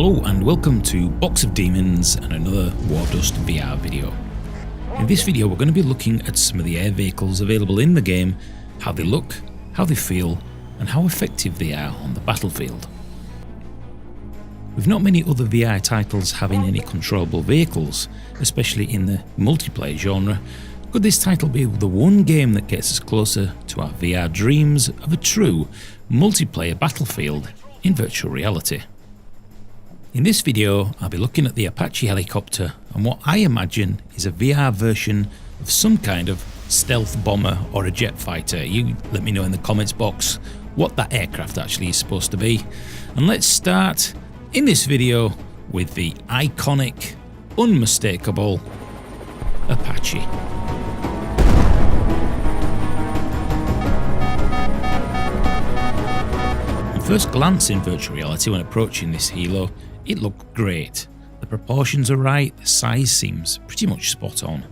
Hello and welcome to Box of Demons and another Wardust VR video. In this video we're going to be looking at some of the air vehicles available in the game, how they look, how they feel and how effective they are on the battlefield. With not many other VR titles having any controllable vehicles, especially in the multiplayer genre, could this title be the one game that gets us closer to our VR dreams of a true multiplayer battlefield in virtual reality? In this video I'll be looking at the Apache Helicopter and what I imagine is a VR version of some kind of stealth bomber or a jet fighter. You let me know in the comments box what that aircraft actually is supposed to be. And let's start in this video with the iconic, unmistakable Apache. On first glance in virtual reality when approaching this helo, it looked great. The proportions are right, the size seems pretty much spot on.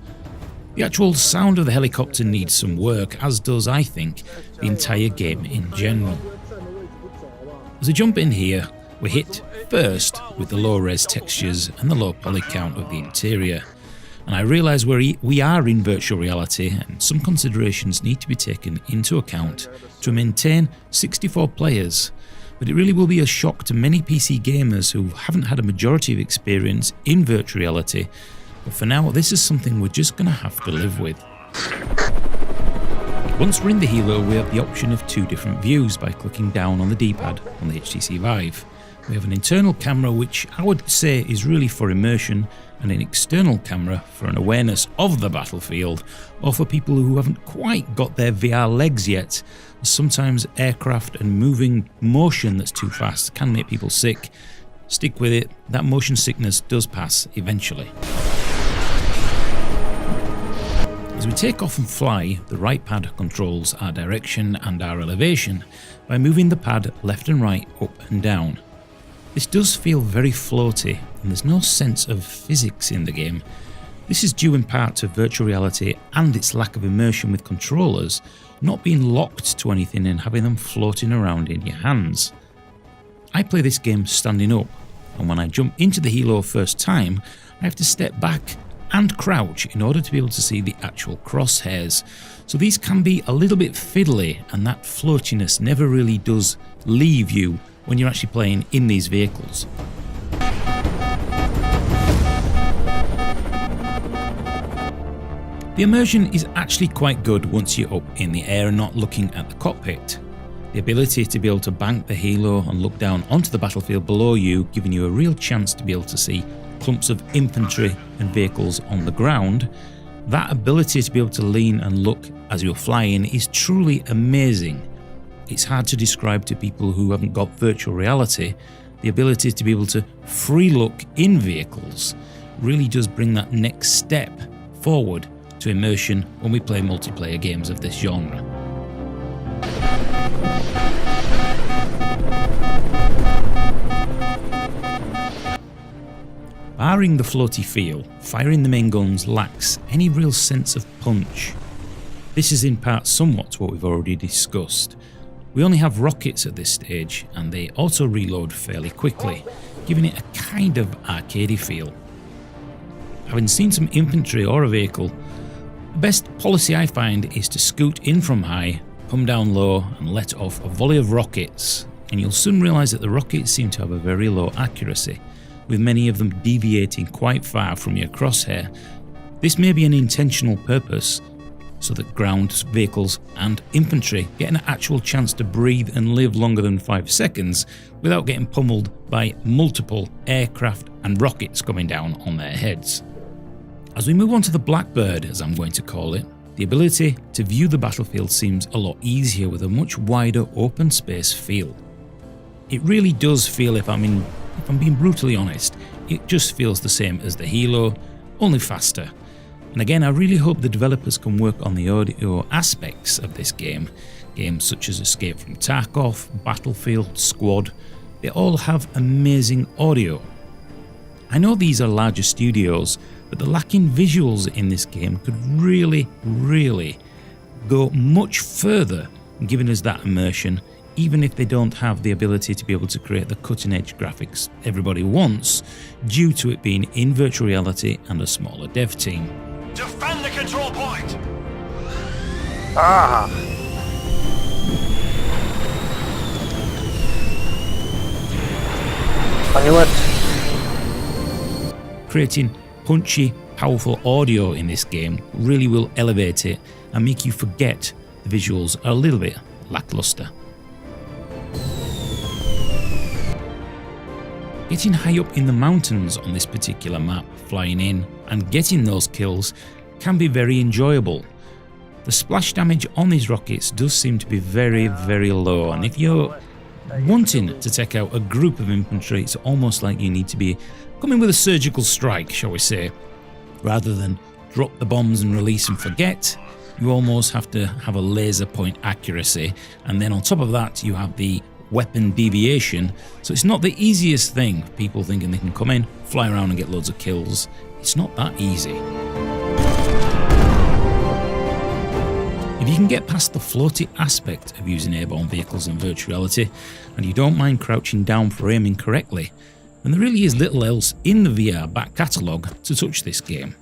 The actual sound of the helicopter needs some work, as does, I think, the entire game in general. As we jump in here, we're hit first with the low res textures and the low poly count of the interior. And I realise we are in virtual reality and some considerations need to be taken into account to maintain 64 players. But it really will be a shock to many PC gamers who haven't had a majority of experience in virtual reality, but for now this is something we're just going to have to live with. Once we're in the helo, we have the option of two different views by clicking down on the D-pad on the HTC Vive. We have an internal camera which I would say is really for immersion, and an external camera for an awareness of the battlefield, or for people who haven't quite got their VR legs yet. Sometimes aircraft and moving motion that's too fast can make people sick. Stick with it, that motion sickness does pass eventually. As we take off and fly, the right pad controls our direction and our elevation by moving the pad left and right, up and down. This does feel very floaty and there's no sense of physics in the game. This is due in part to virtual reality and its lack of immersion with controllers not being locked to anything and having them floating around in your hands. I play this game standing up, and when I jump into the helo first time, I have to step back and crouch in order to be able to see the actual crosshairs. So these can be a little bit fiddly, and that floatiness never really does leave you when you're actually playing in these vehicles. The immersion is actually quite good once you're up in the air and not looking at the cockpit. The ability to be able to bank the helo and look down onto the battlefield below you, giving you a real chance to be able to see clumps of infantry and vehicles on the ground. That ability to be able to lean and look as you're flying is truly amazing. It's hard to describe to people who haven't got virtual reality. The ability to be able to free look in vehicles really does bring that next step forward to immersion when we play multiplayer games of this genre. Barring the floaty feel, firing the main guns lacks any real sense of punch. This is in part somewhat to what we've already discussed. We only have rockets at this stage and they auto reload fairly quickly, giving it a kind of arcadey feel. Having seen some infantry or a vehicle, the best policy I find is to scoot in from high, come down low and let off a volley of rockets, and you'll soon realise that the rockets seem to have a very low accuracy, with many of them deviating quite far from your crosshair. This may be an intentional purpose, so that ground vehicles and infantry get an actual chance to breathe and live longer than 5 seconds without getting pummeled by multiple aircraft and rockets coming down on their heads. As we move on to the Blackbird, as I'm going to call it, the ability to view the battlefield seems a lot easier with a much wider open space feel. It really does feel, if I'm being brutally honest, it just feels the same as the helo, only faster. And again, I really hope the developers can work on the audio aspects of this game. Games such as Escape from Tarkov, Battlefield, Squad, they all have amazing audio. I know these are larger studios, but the lacking visuals in this game could really go much further in giving us that immersion even if they don't have the ability to be able to create the cutting edge graphics everybody wants, due to it being in virtual reality and a smaller dev team. Defend the control point! Ah! I knew it. Creating punchy, powerful audio in this game really will elevate it and make you forget the visuals are a little bit lackluster. Getting high up in the mountains on this particular map, flying in and getting those kills can be very enjoyable. The splash damage on these rockets does seem to be very, very low, and if you're wanting to take out a group of infantry, it's almost like you need to be coming with a surgical strike, shall we say. Rather than drop the bombs and release and forget, you almost have to have a laser point accuracy, and then on top of that you have the weapon deviation, so it's not the easiest thing. People thinking they can come in, fly around and get loads of kills. It's not that easy. If you can get past the floaty aspect of using airborne vehicles in virtual reality, and you don't mind crouching down for aiming correctly, then there really is little else in the VR back catalogue to touch this game.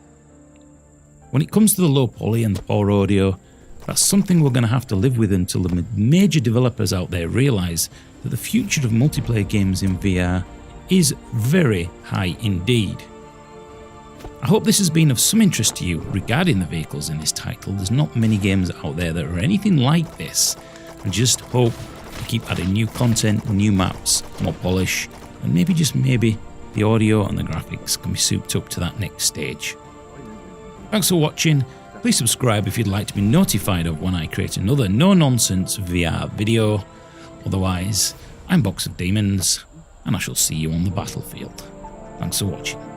When it comes to the low poly and the poor audio, that's something we're going to have to live with until the major developers out there realise that the future of multiplayer games in VR is very high indeed. I hope this has been of some interest to you regarding the vehicles in this title. There's not many games out there that are anything like this. I just hope to keep adding new content, new maps, more polish, and maybe, just maybe, the audio and the graphics can be souped up to that next stage. Thanks for watching. Please subscribe if you'd like to be notified of when I create another no-nonsense VR video. Otherwise, I'm Box of Demons, and I shall see you on the battlefield. Thanks for watching.